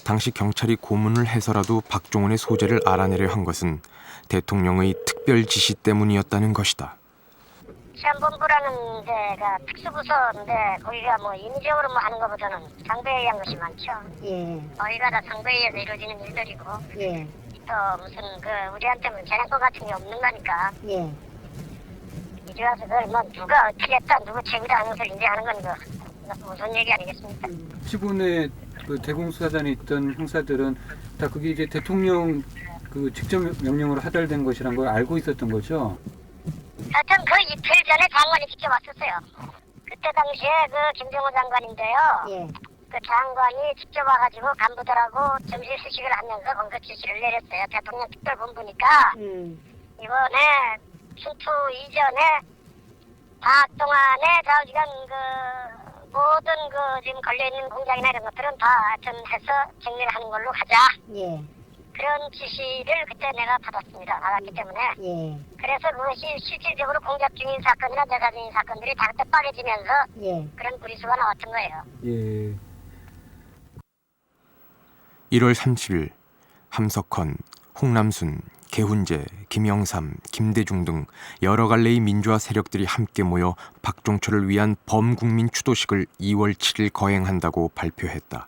[SPEAKER 7] 당시 경찰이 고문을 해서라도 박종원의 소재를 알아내려 한 것은 대통령의 특별 지시 때문이었다는 것이다.
[SPEAKER 21] 시안본부라는 데가 특수부서인데 거기가 뭐 임의적으로 뭐 하는 것보다는 상부에 의한 것이 많죠.
[SPEAKER 15] 예.
[SPEAKER 21] 거기가 다 상부에 의해서 이루어지는 일들이고
[SPEAKER 15] 예.
[SPEAKER 21] 또 무슨 그 우리한테 뭐 재량권 같은 게 없는 거니까
[SPEAKER 15] 예.
[SPEAKER 21] 이제 와서 그걸 뭐 누가 어떻게 했다 누구 책임이다 하는 것을 이제 하는 건 무슨 얘기 아니겠습니까?
[SPEAKER 16] 15내 그 대공수사단에 있던 형사들은 다 그게 이제 대통령 그 직접 명령으로 하달된 것이란 걸 알고 있었던 거죠.
[SPEAKER 21] 하여튼 그 이틀 전에 장관이 직접 왔었어요. 그때 당시에 그 김정은 장관인데요.
[SPEAKER 15] 예.
[SPEAKER 21] 그 장관이 직접 와가지고 간부들하고 점심 휴식을 하면서 공격 지시를 내렸어요. 대통령 특별본부니까 이번에 춘투 이전에 다 동안에 좌우지간 그 모든 그 지금 걸려있는 공장이나 이런 것들은 다 하여튼 해서 정리를 하는 걸로 하자.
[SPEAKER 15] 예.
[SPEAKER 21] 그런 지시를 그때 내가 받았습니다. 받았기 때문에.
[SPEAKER 15] 예.
[SPEAKER 21] 그래서 그것이 실질적으로 공작 중인 사건이나 대사 중인 사건들이 다 그때 빠개지면서
[SPEAKER 15] 예.
[SPEAKER 21] 그런 구리수가 나왔던 거예요.
[SPEAKER 16] 예.
[SPEAKER 7] 1월 30일 함석헌, 홍남순, 개훈재, 김영삼, 김대중 등 여러 갈래의 민주화 세력들이 함께 모여 박종철을 위한 범국민 추도식을 2월 7일 거행한다고 발표했다.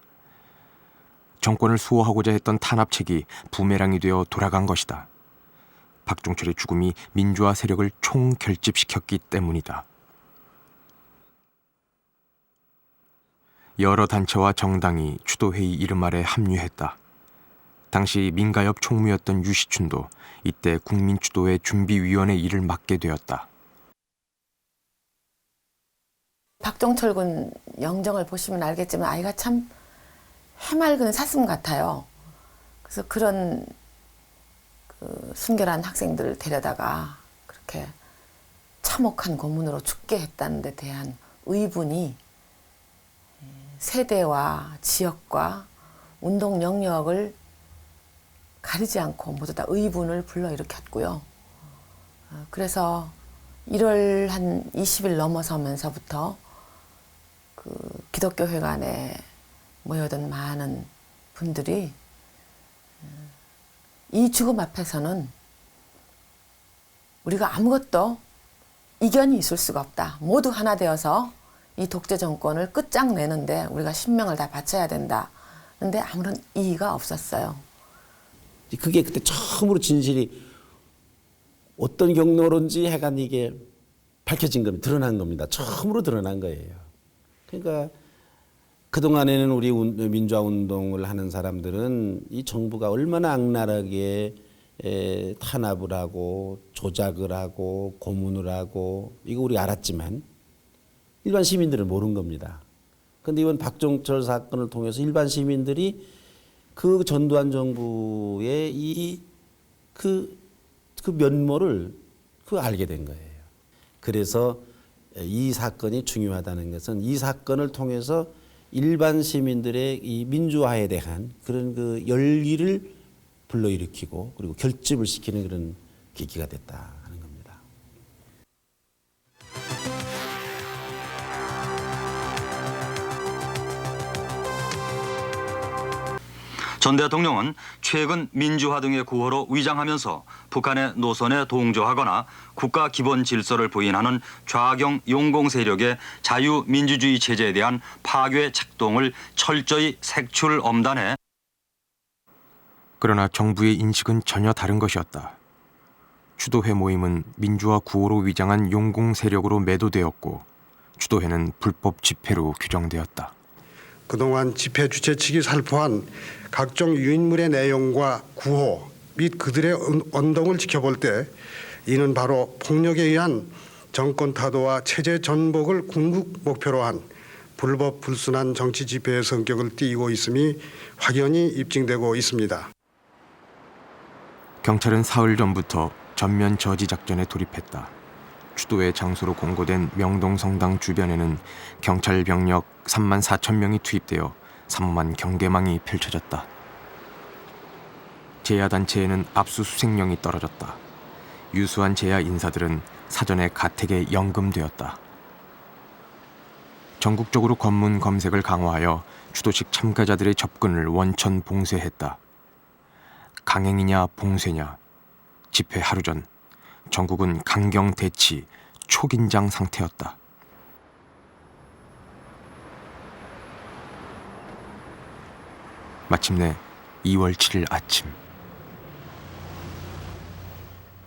[SPEAKER 7] 정권을 수호하고자 했던 탄압책이 부메랑이 되어 돌아간 것이다. 박종철의 죽음이 민주화 세력을 총결집시켰기 때문이다. 여러 단체와 정당이 추도회의 이름 아래 합류했다. 당시 민가협 총무였던 유시춘도 이때 국민추도회 준비위원회 일을 맡게 되었다.
[SPEAKER 22] 박종철 군 영정을 보시면 알겠지만 아이가 참 해맑은 사슴 같아요. 그래서 그런 그 순결한 학생들을 데려다가 그렇게 참혹한 고문으로 죽게 했다는 데 대한 의분이 세대와 지역과 운동 영역을 가리지 않고 모두 다 의분을 불러일으켰고요. 그래서 1월 한 20일 넘어서면서부터 그 기독교 회관에 모여든 많은 분들이 이 죽음 앞에서는 우리가 아무것도 이견이 있을 수가 없다. 모두 하나 되어서 이 독재 정권을 끝장내는데 우리가 신명을 다 바쳐야 된다. 그런데 아무런 이의가 없었어요.
[SPEAKER 23] 그게 그때 처음으로 진실이 어떤 경로론지 해간 이게 밝혀진 겁니다. 드러난 겁니다. 처음으로 드러난 거예요. 그러니까 그동안에는 우리 민주화 운동을 하는 사람들은 이 정부가 얼마나 악랄하게 탄압을 하고 조작을 하고 고문을 하고 이거 우리 알았지만 일반 시민들은 모르는 겁니다. 그런데 이번 박종철 사건을 통해서 일반 시민들이 그 전두환 정부의 그 면모를 알게 된 거예요. 그래서 이 사건이 중요하다는 것은 이 사건을 통해서 일반 시민들의 이 민주화에 대한 그런 그 열기를 불러일으키고 그리고 결집을 시키는 그런 계기가 됐다 하는 겁니다.
[SPEAKER 24] 전 대통령은 최근 민주화 등의 구호로 위장하면서 북한의 노선에 동조하거나 국가 기본 질서를 부인하는 좌경 용공 세력의 자유민주주의 체제에 대한 파괴 작동을 철저히 색출엄단해.
[SPEAKER 7] 그러나 정부의 인식은 전혀 다른 것이었다. 추도회 모임은 민주화 구호로 위장한 용공 세력으로 매도되었고 추도회는 불법 집회로 규정되었다.
[SPEAKER 25] 그동안 집회 주최 측이 살포한 각종 유인물의 내용과 구호,
[SPEAKER 2] 및 그들의 언동을 지켜볼 때 이는 바로 폭력에 의한 정권 타도와 체제 전복을 궁극 목표로 한 불법 불순한 정치 집회의 성격을 띠고 있음이 확연히 입증되고 있습니다.
[SPEAKER 7] 경찰은 사흘 전부터 전면 저지 작전에 돌입했다. 추도의 장소로 공고된 명동성당 주변에는 경찰 병력 3만 4천 명이 투입되어 삼엄한 경계망이 펼쳐졌다. 제야단체에는 압수수색령이 떨어졌다. 유수한 제야 인사들은 사전에 가택에 연금되었다. 전국적으로 검문 검색을 강화하여 추도식 참가자들의 접근을 원천 봉쇄했다. 강행이냐 봉쇄냐. 집회 하루 전 전국은 강경 대치, 초긴장 상태였다. 마침내 2월 7일 아침.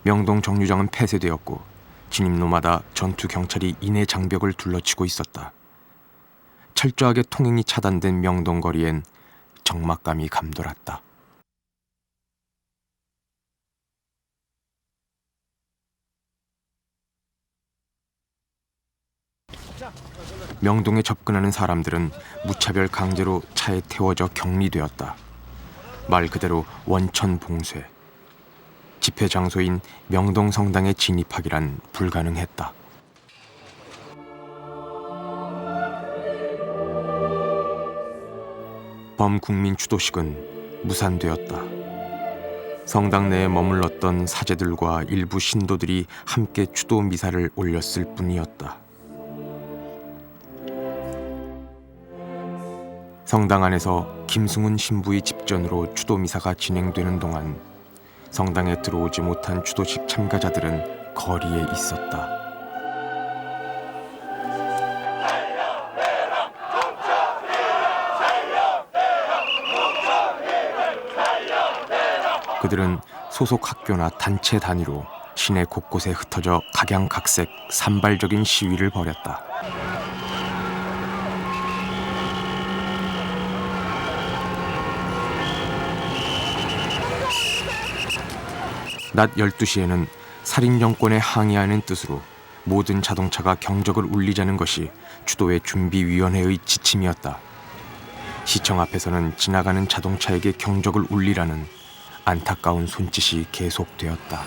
[SPEAKER 7] 명동 정류장은 폐쇄되었고 진입로마다 전투 경찰이 인해 장벽을 둘러치고 있었다. 철저하게 통행이 차단된 명동 거리엔 적막감이 감돌았다. 명동에 접근하는 사람들은 무차별 강제로 차에 태워져 격리되었다. 말 그대로 원천 봉쇄. 집회 장소인 명동 성당에 진입하기란 불가능했다. 범국민 추도식은 무산되었다. 성당 내에 머물렀던 사제들과 일부 신도들이 함께 추도 미사를 올렸을 뿐이었다. 성당 안에서 김승훈 신부의 집전으로 추도 미사가 진행되는 동안 성당에 들어오지 못한 추도식 참가자들은 거리에 있었다. 그들은 소속 학교나 단체 단위로 시내 곳곳에 흩어져 각양각색 산발적인 시위를 벌였다. 낮 12시에는 살인 정권에 항의하는 뜻으로 모든 자동차가 경적을 울리자는 것이 추도회 준비위원회의 지침이었다. 시청 앞에서는 지나가는 자동차에게 경적을 울리라는 안타까운 손짓이 계속되었다.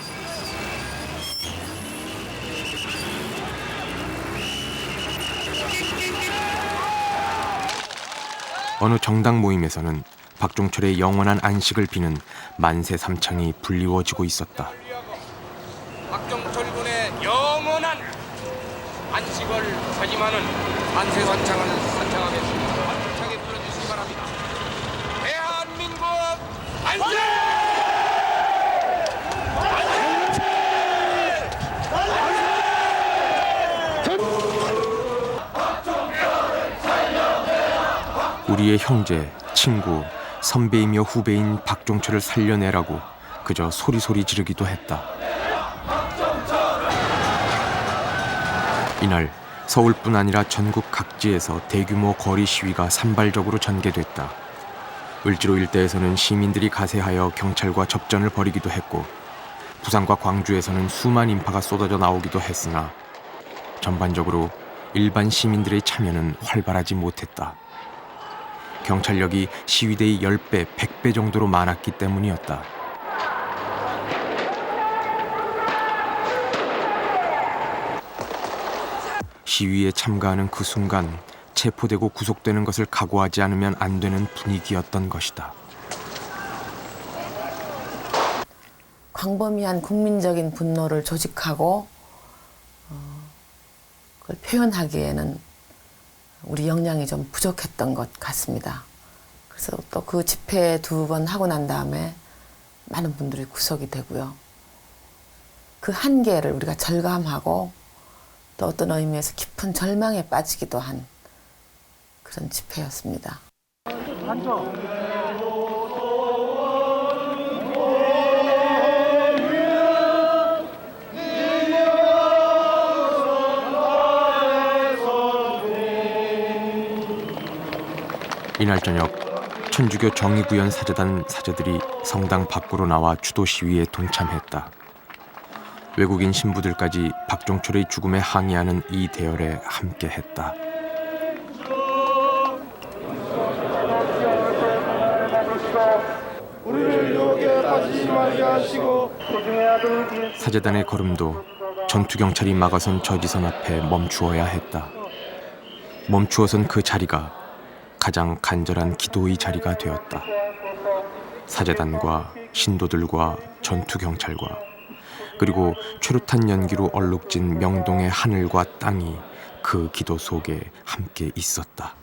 [SPEAKER 7] 어느 정당 모임에서는 박종철의 영원한 안식을 비는 만세 삼창이 불리워지고 있었다.
[SPEAKER 3] 박종철 군의 영원한 안식을 사지만은 만세 삼창을 산창하겠습니다. 힘차게 불러주시기 바랍니다. 대한민국 만세!
[SPEAKER 7] 우리의 형제, 친구, 선배이며 후배인 박종철을 살려내라고 그저 소리소리 지르기도 했다. 이날 서울뿐 아니라 전국 각지에서 대규모 거리 시위가 산발적으로 전개됐다. 을지로 일대에서는 시민들이 가세하여 경찰과 접전을 벌이기도 했고 부산과 광주에서는 수만 인파가 쏟아져 나오기도 했으나 전반적으로 일반 시민들의 참여는 활발하지 못했다. 경찰력이 시위대의 10배, 100배 정도로 많았기 때문이었다. 시위에 참가하는 그 순간 체포되고 구속되는 것을 각오하지 않으면 안 되는 분위기였던 것이다.
[SPEAKER 22] 광범위한 국민적인 분노를 조직하고 그걸 표현하기에는 우리 역량이 좀 부족했던 것 같습니다. 그래서 또 그 집회 2번 하고 난 다음에 많은 분들이 구속이 되고요. 그 한계를 우리가 절감하고 또 어떤 의미에서 깊은 절망에 빠지기도 한 그런 집회였습니다.
[SPEAKER 7] 이날 저녁 천주교 정의구현 사제단 사제들이 성당 밖으로 나와 추도 시위에 동참했다. 외국인 신부들까지 박종철의 죽음에 항의하는 이 대열에 함께했다. 사제단의 걸음도 전투경찰이 막아선 저지선 앞에 멈추어야 했다. 멈추어선 그 자리가 가장 간절한 기도의 자리가 되었다. 사제단과 신도들과 전투경찰과 그리고 최루탄 연기로 얼룩진 명동의 하늘과 땅이 그 기도 속에 함께 있었다.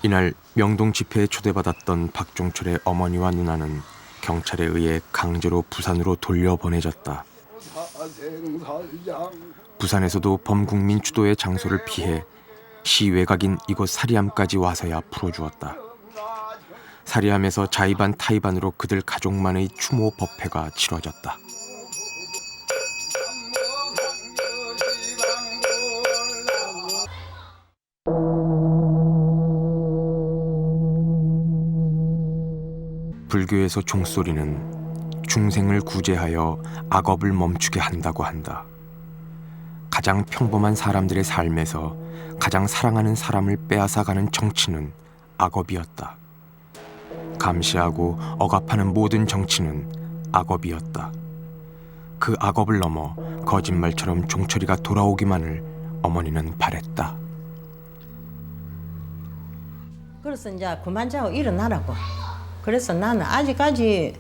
[SPEAKER 7] 이날 명동 집회에 초대받았던 박종철의 어머니와 누나는 경찰에 의해 강제로 부산으로 돌려보내졌다. 부산에서도 범국민 추도의 장소를 피해 시외곽인 이곳 사리암까지 와서야 풀어주었다. 사리암에서 자의반 타의반으로 그들 가족만의 추모 법회가 치러졌다. 불교에서 종소리는 중생을 구제하여 악업을 멈추게 한다고 한다. 가장 평범한 사람들의 삶에서 가장 사랑하는 사람을 빼앗아가는 정치는 악업이었다. 감시하고 억압하는 모든 정치는 악업이었다. 그 악업을 넘어 거짓말처럼 종철이가 돌아오기만을 어머니는 바랬다.
[SPEAKER 19] 그래서 이제 그만 자고 일어나라고. 그래서 나는 아직까지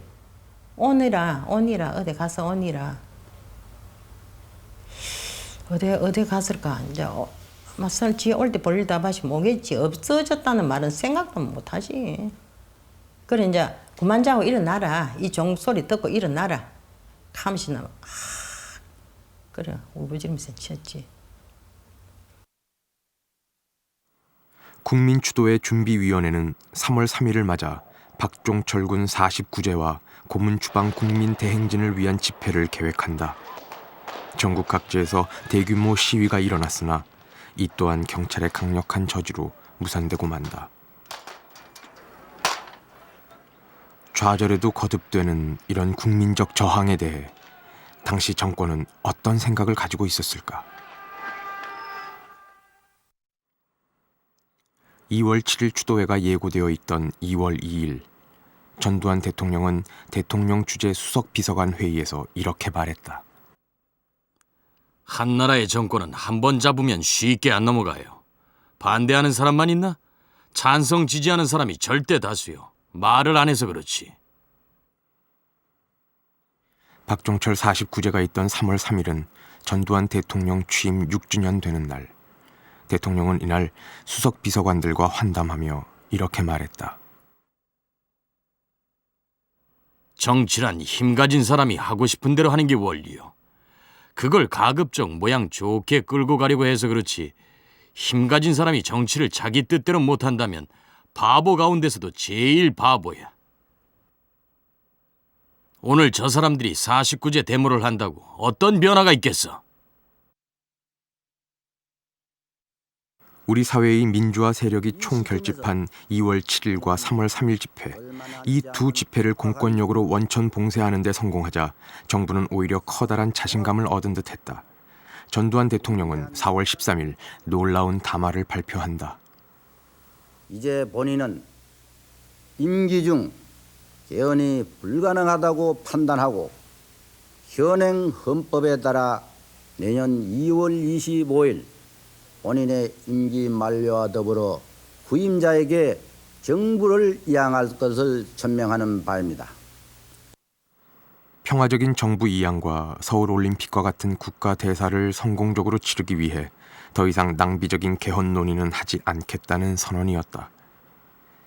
[SPEAKER 19] 오니라 어디 가서 오니라. 어디 갔을까? 이제 막상 지 올 때 볼일 다 봐시 뭐겠지. 없어졌다는 말은 생각도 못하지. 그래 이제 그만 자고 일어나라. 이 종소리 듣고 일어나라. 감시나 그래 울부짖으면서 치었지.
[SPEAKER 7] 국민추도회 준비위원회는 3월 3일을 맞아 박종철 군 49제와 고문추방 국민대행진을 위한 집회를 계획한다. 전국 각지에서 대규모 시위가 일어났으나 이 또한 경찰의 강력한 저지로 무산되고 만다. 좌절에도 거듭되는 이런 국민적 저항에 대해 당시 정권은 어떤 생각을 가지고 있었을까? 2월 7일 추도회가 예고되어 있던 2월 2일 전두환 대통령은 대통령 주재 수석 비서관 회의에서 이렇게 말했다.
[SPEAKER 4] 한 나라의 정권은 한 번 잡으면 쉽게 안 넘어가요. 반대하는 사람만 있나? 찬성 지지하는 사람이 절대 다수요. 말을 안 해서 그렇지.
[SPEAKER 7] 박종철 49제가 있던 3월 3일은 전두환 대통령 취임 6주년 되는 날. 대통령은 이날 수석 비서관들과 환담하며 이렇게 말했다.
[SPEAKER 4] 정치란 힘 가진 사람이 하고 싶은 대로 하는 게 원리요. 그걸 가급적 모양 좋게 끌고 가려고 해서 그렇지. 힘 가진 사람이 정치를 자기 뜻대로 못한다면 바보 가운데서도 제일 바보야. 오늘 저 사람들이 49제 데모를 한다고 어떤 변화가 있겠어?
[SPEAKER 7] 우리 사회의 민주화 세력이 총결집한 2월 7일과 3월 3일 집회, 이 두 집회를 공권력으로 원천 봉쇄하는 데 성공하자 정부는 오히려 커다란 자신감을 얻은 듯했다. 전두환 대통령은 4월 13일 놀라운 담화를 발표한다.
[SPEAKER 5] 이제 본인은 임기 중 개헌이 불가능하다고 판단하고 현행 헌법에 따라 내년 2월 25일 본인의 임기 만료와 더불어 후임자에게 정부를 이양할 것을 천명하는 바입니다.
[SPEAKER 7] 평화적인 정부 이양과 서울올림픽과 같은 국가 대사를 성공적으로 치르기 위해 더 이상 낭비적인 개헌 논의는 하지 않겠다는 선언이었다.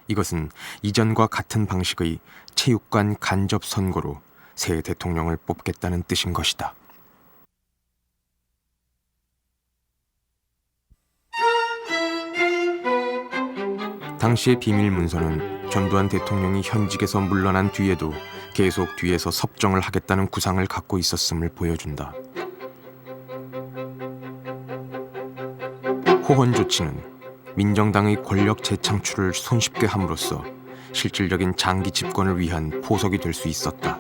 [SPEAKER 7] 이것은 이전과 같은 방식의 체육관 간접 선거로 새 대통령을 뽑겠다는 뜻인 것이다. 당시의 비밀 문서는 전두환 대통령이 현직에서 물러난 뒤에도 계속 뒤에서 섭정을 하겠다는 구상을 갖고 있었음을 보여준다. 호헌 조치는 민정당의 권력 재창출을 손쉽게 함으로써 실질적인 장기 집권을 위한 포석이 될 수 있었다.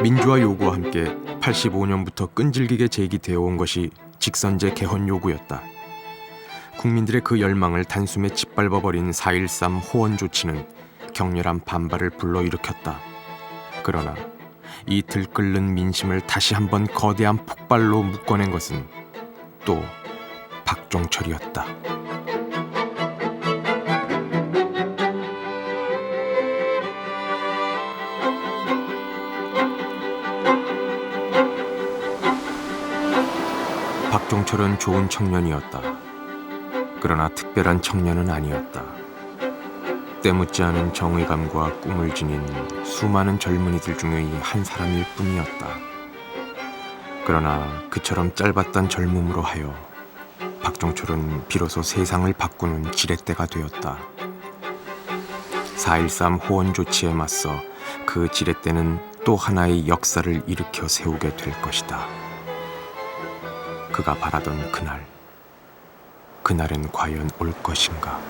[SPEAKER 7] 민주화 요구와 함께 85년부터 끈질기게 제기되어 온 것이 직선제 개헌 요구였다. 국민들의 그 열망을 단숨에 짓밟아버린 4.13 호원 조치는 격렬한 반발을 불러일으켰다. 그러나 이 들끓는 민심을 다시 한번 거대한 폭발로 묶어낸 것은 또 박종철이었다. 박종철은 좋은 청년이었다. 그러나 특별한 청년은 아니었다. 때묻지 않은 정의감과 꿈을 지닌 수많은 젊은이들 중의 한 사람일 뿐이었다. 그러나 그처럼 짧았던 젊음으로 하여 박종철은 비로소 세상을 바꾸는 지렛대가 되었다. 4.13 호원 조치에 맞서 그 지렛대는 또 하나의 역사를 일으켜 세우게 될 것이다. 그가 바라던 그날은 과연 올 것인가?